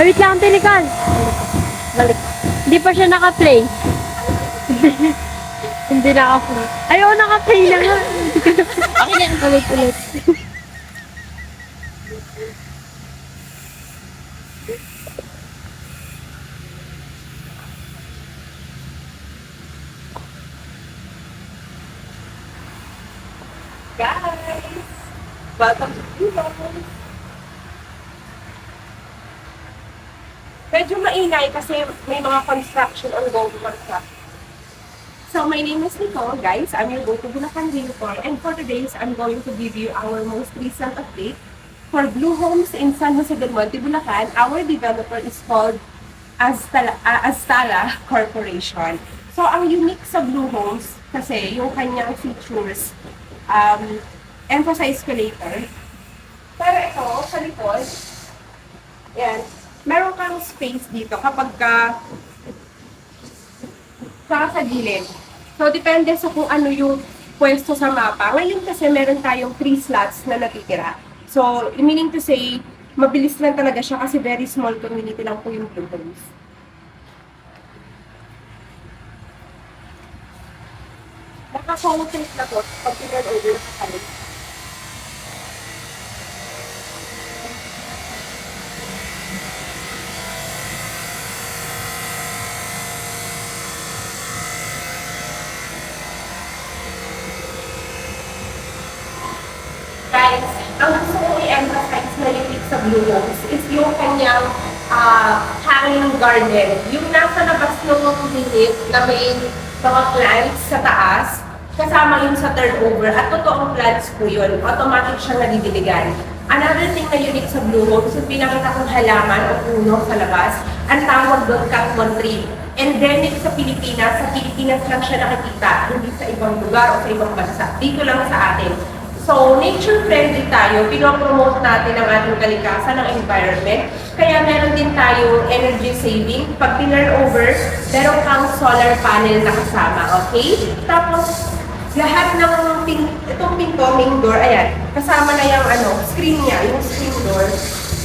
Ay, wait lang, Tilikan. Balik. Hindi pa siya naka-play. Hindi naka-play. Ay, oo, naka-play na nga. Okay na. Ulit. Guys, welcome to Vlogs. Medyo maingay kasi may mga construction ongoing construction. So my name is Nicole, guys. I'm your go-to Bulacan Realtor, and for today's, I'm going to give you our most recent update for Blue Homes in San Jose del Monte, Bulacan. Our developer is called Astala Corporation. So ang unique sa Blue Homes kasi yung kanyang features, emphasize ko later. Pero ito, sa likod, yan, meron kang space dito kapag sa gilid. So, depende sa kung ano yung pwesto sa mapa. Ngayon kasi meron tayong 3 slots na natitira. So, meaning to say, mabilis lang talaga siya kasi very small community lang po yung Blue Homes. Naka-concrete na po pag pinag over sa kalit. Guys, ang gusto kong i-emphasize na unique sa Blue Homes is yung kanyang hanging garden. Yung nasa labas ng unit na may mga plants sa taas, kasama yun sa turnover. At totoong plants po yun. Automatic siyang nadidiligan. Another thing na unique sa Blue Homes, yung pinakita kong halaman o puno sa labas, ang tawag doon cotton tree. Endemic sa Pilipinas lang siya nakikita, hindi sa ibang lugar o sa ibang bansa. Dito lang sa atin. So, nature-friendly tayo, pinopromote natin ang ating kalikasan, ng environment. Kaya meron din tayong energy saving. Pag turnover, meron kang solar panel na kasama, okay? Tapos, lahat ng itong pinto, main door, ayan, kasama na yung screen niya, yung screen door,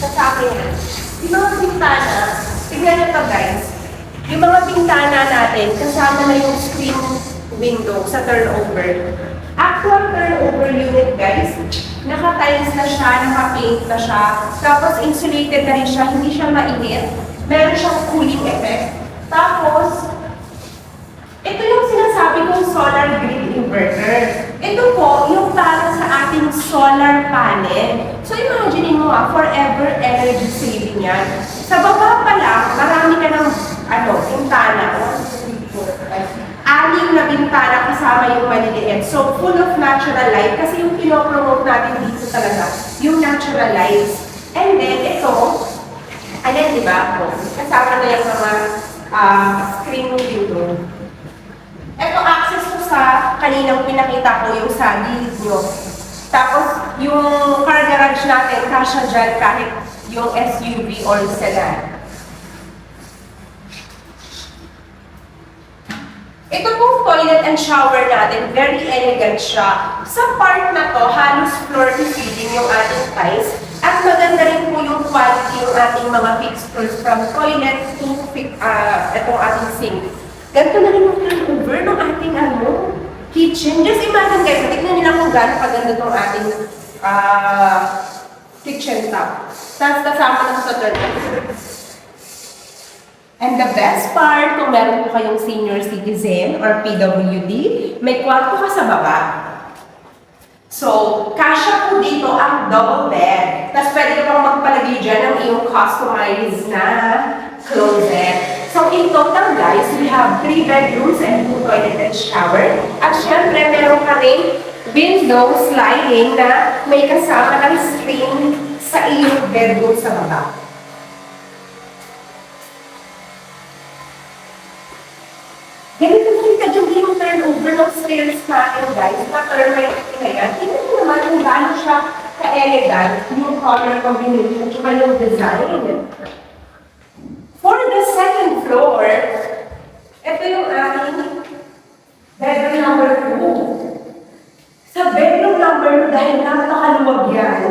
kasama yan. Yung mga bintana, tignan nyo to guys, yung mga bintana natin, kasama na yung screen window sa turnover. Actual turnover unit guys, naka-tiles na siya, naka-paint na siya, tapos insulated na rin siya, hindi siya mainit, meron siyang cooling effect. Tapos, ito yung sinasabi kong solar grid inverter. Ito po, yung para sa ating solar panel. So imagine mo forever energy saving yan. Sa baba pa lang, marami ka ng bintana. 6 na bintana kasama yung maliliit. So, full of natural light kasi yung pinopromote natin dito talaga, yung natural light. And then, ito, ayan, di ba? Kasama na yung mga screen window. Ito, access ko sa kaninang pinakita ko yung sa gilid nyo. Tapos, yung car garage natin, kasya dyan kahit yung SUV or sedan. Ito pong toilet and shower natin, very elegant siya. Sa part na to, halos floor to ceiling yung ating tiles. At maganda rin po yung quality yung ating mga fixtures from toilet to itong ating sink. Ganito na rin yung turnover ng ating kitchen. Just imagine guys, tignan nyo lang kung gano'n kaganda itong ating kitchen top. Tapos kasama na sa turnover. And the best part, kung meron po kayong senior citizen or PWD, may kwarto ka sa baba. So, kasya po dito ang double bed. Tapos pwede ka pang magpalagay dyan ng iyong customized na closet. So, in total guys, we have 3 bedrooms and 2 toilet and shower. At syempre, meron ka rin window sliding na may kasama ng screen sa iyong bedroom sa baba. Ganito rin yung turnover ng stairs natin guys, na-termite na yan. Tingnan mo naman kung gaano siya ka-elegant, yung color combination, tsaka yung design. For the second floor, ito yung ating bedroom number 2. Sa bedroom number 2, dahil napakaluwag yan,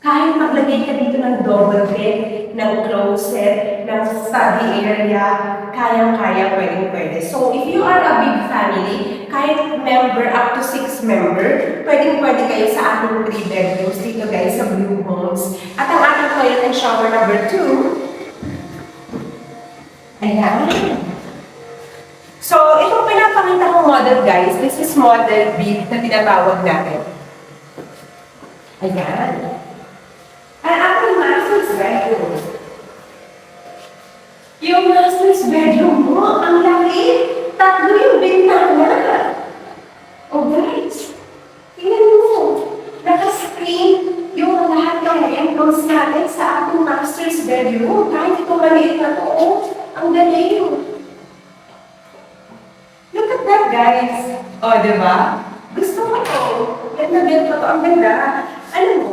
kahit maglagay ka dito ng double bed, ng closet, ng study area, kayang-kaya, pwedeng-pwede. So, if you are a big family, kahit member up to 6 member, pwedeng-pwede kayo sa ating 3 bedrooms dito guys sa Blue Homes. At ang ating toilet and shower number 2, ayan. So, itong pinapakita kong model guys, this is model B na tinatawag natin. Ayan. Ang ating master's bedroom. Yung master's bedroom mo, ang laki. 3 yung bintana. Oh guys, tingnan mo. Naka-screen yung lahat ng windows natin sa ating master's bedroom. Kahit ito maliit na to, oh, ang galing. Look at that, guys. Oh, di ba? Gusto ko to. Ganda-ganda pa to. Ang ganda. Alam mo,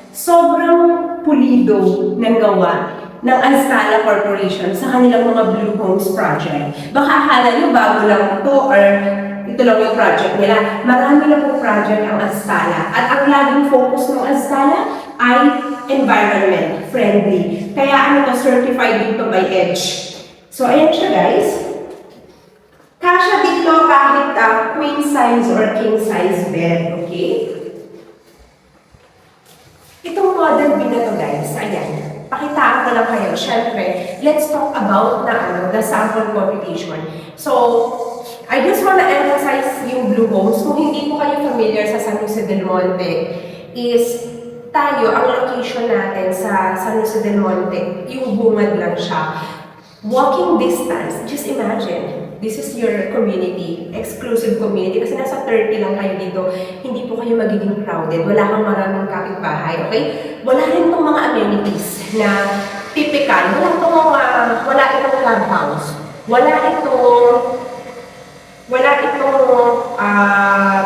sobrang pulido ng gawa ng Anstala Corporation sa kanilang mga Blue Homes project. Baka akala nyo bago lang ito or ito lang yung project nila. Marami na po project ang Anstala. At ang laging focus ng Anstala ay environment friendly. Kaya ano to, certified dito by EDGE. So, ayan siya guys. Kasya dito kahit queen size or king size bed, okay? Itong model B na to guys, ayan. Pakitaan ko lang kayo. Siyempre, let's talk about the sample computation. So, I just wanna emphasize yung Blue Homes. Kung hindi po kayo familiar sa San Jose del Monte, is tayo, ang location natin sa San Jose del Monte, yung bungad lang siya. Walking distance, just imagine, this is your community, exclusive community, kasi nasa 30 lang kayo dito, hindi po kayo magiging crowded, wala kang maraming kapitbahay, okay? Wala rin itong mga amenities na typical, wala itong clubhouse, wala itong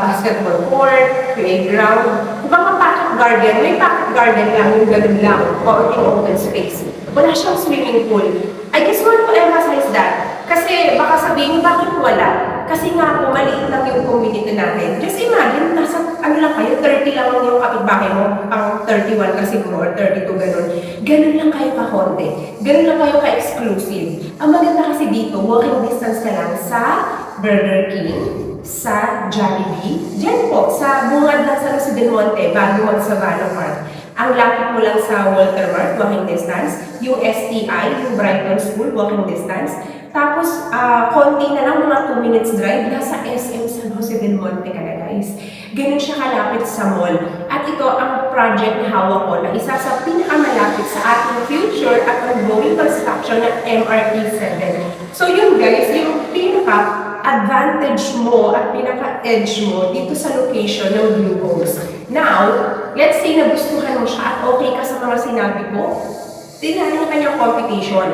basketball court, playground, mga pocket garden, may pocket garden lang, yung ganun lang, or yung open space. Wala siyang swimming pool. I just want to emphasize that. Kasi baka sabihin, bakit wala? Kasi nga po, maliit lang yung community natin. Just imagine, nasa, lang kayo, 30 lang yung kapitbahay mo, pang 31 kasi siguro, or 32, ganun. Ganun lang kayo ka-konti. Ganun lang kayo ka-exclusive. Ang maganda kasi dito, walking distance ka lang sa Burger King, sa Jollibee, dyan po, sa bungad lang sa Jose del Monte, bago mag-Savannah Park. Ang lapit mo lang sa Walter Mart, walking distance. Yung STI, yung Brighton School, walking distance. Tapos, konti na lang, mga 2 minutes drive, nasa SM San Jose del Monte ka na guys. Ganun siya kalapit sa mall. At ito ang project na hawak ko na isa sa pinakamalapit sa ating future at ongoing construction ng MRT7. So yun guys, yung pinaka-advantage mo at pinaka-edge mo dito sa location ng Blue Homes. Now, let's say nagustuhan mo siya at okay ka sa mga sinabi ko, tingnan yung kanyang computation.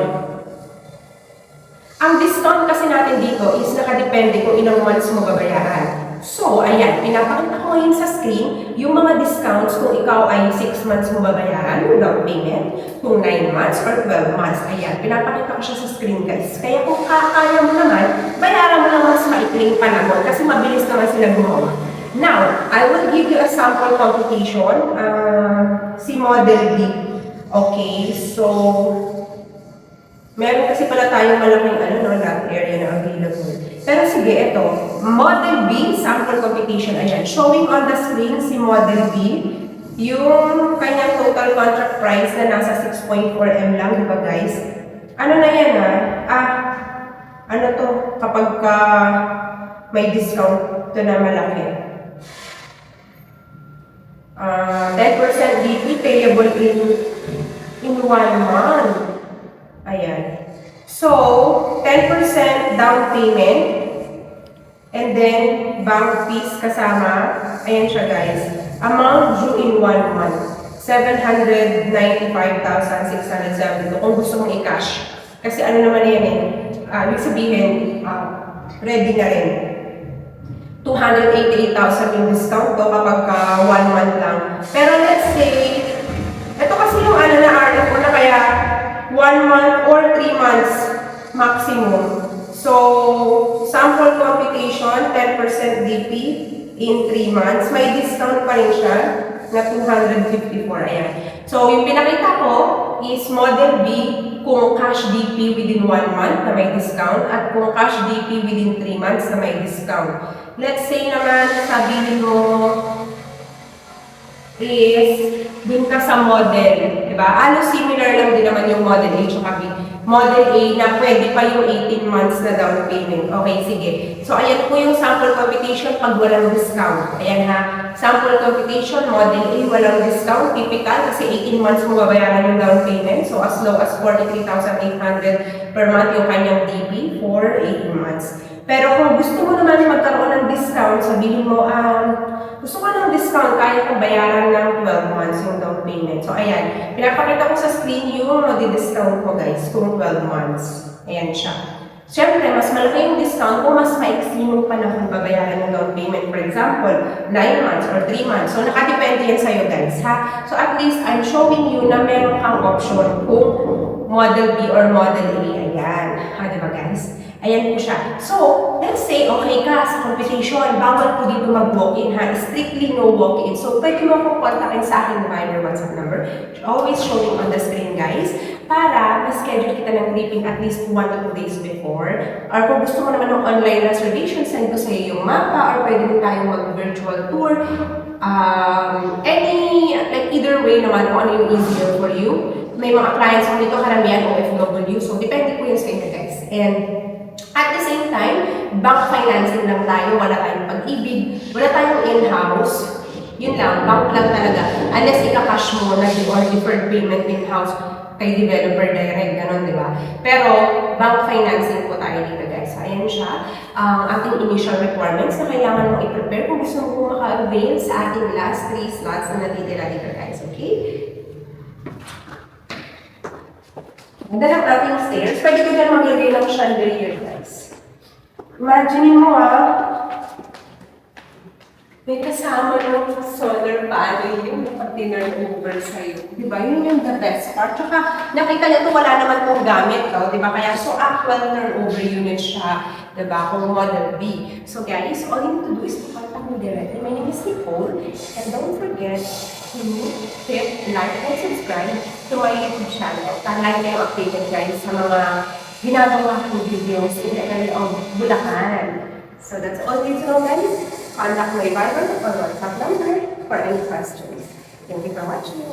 Ang discount kasi natin dito is nakadepende kung ilang months mo babayaran. So, ayan, pinapakita ko ngayon sa screen yung mga discounts kung ikaw ay 6 months mo babayaran, yung down payment, kung 9 months or 12 months. Ayan, pinapakita ko siya sa screen guys. Kaya kung kaya mo naman, bayaran mo lang mas maikling panahon kasi mabilis naman sila gumawa. Now, I will give you a sample computation. Si Model B. Okay, so meron kasi pala tayong malaking lot area na available. Pero sige, ito. Model B, sample computation. Ayan. Showing on the screen si Model B, yung kanyang total contract price na nasa 6.4M lang, di ba guys? Ano na yan ano to? Kapag may discount, ito na malaki. 10% DP payable in 1 month. Ayan. So, 10% down payment and then bank fees kasama. Ayan siya guys. Amount due in 1 month. 795,672 kung gusto mong i-cash. Kasi ano naman yan ibig sabihin, ready na rin. 288,000 yung discount to kapag 1 month lang. Pero let's say, ito kasi yung na RF ko na kaya 1 month or 3 months maximum. So, sample computation, 10% DP in 3 months. May discount pa rin siya na 254. Ayan. So, yung pinakita ko, is Model B kung cash DP within 1 month na may discount at kung cash DP within 3 months na may discount. Let's say naman, sabihin mo is dun ka sa model, di ba? Halos similar lang din naman yung Model A tsaka B. Model A na pwede pa yung 18 months na down payment. Okay, sige. So, ayan po yung sample computation pag walang discount. Ayan ha. Sample computation, Model A, walang discount. Typical kasi 18 months mo babayaran yung down payment. So, as low as 43,800 per month yung kanyang DP for 18 months. Pero kung gusto mo naman magkaroon ng discount, sabihin mo, gusto ko ng discount, kaya kong bayaran ng 12 months yung down payment. So, ayan. Pinapakita ko sa screen yung discount ko, guys, kung 12 months. Ayan siya. Siyempre, mas malaki yung discount kung mas maiksi yung panahon babayaran ng down payment. For example, 9 months or 3 months. So, nakadepende yan sa'yo, guys, ha? So, at least, I'm showing you na meron kang option kung Model B or Model A. Ayan. Ha, diba, guys? Ayan po siya. So, let's say, okay ka sa competition, bawal po dito mag-walk-in ha, strictly no walk-in. So, pwede mo kong kontakin sa akin via your WhatsApp number, always showing on the screen, guys, para ma-schedule kita ng tripping at least 1 to 2 days before. Or kung gusto mo naman ng online reservation, send ko sa iyo yung mapa, or pwede din tayo mag-virtual tour. Like either way naman, kung ano yung easier for you. May mga clients ko dito, karamihan OFW, so depende po yun sa inyo, guys. And at the same time, bank financing lang tayo, wala tayong pag-ibig, wala tayong in-house. Yun lang, bank lang talaga. Unless ika-cash mo na or deferred payment in-house kay developer direct, gano'n, di ba? Pero, bank financing po tayo dito, guys. Ayan siya. Ang ating initial requirements na kailangan mo i-prepare kung gusto mo maka-avail sa ating last 3 slots na natitira dito, guys. Okay? Ganda ng ating stairs. Pwede ko dyan maglagay ng chandelier, guys. Imagine mo may kasama ng solar panel yung pag-dinner over sa'yo. Diba? Yun yung the best part. Tsaka nakita niyo ito, wala naman pong gamit. No? Diba? Kaya so actual turnover unit siya. Diba? Kung Model B. So guys, all you need to do is to contact me directly. My name is Nicole. And don't forget to hit like and subscribe to my YouTube channel. Para kayo updated, guys, sa mga ginagawa kong videos in the area of Bulacan. So that's all you need to know, guys. Contact my Viber or WhatsApp number for any questions. Thank you for watching.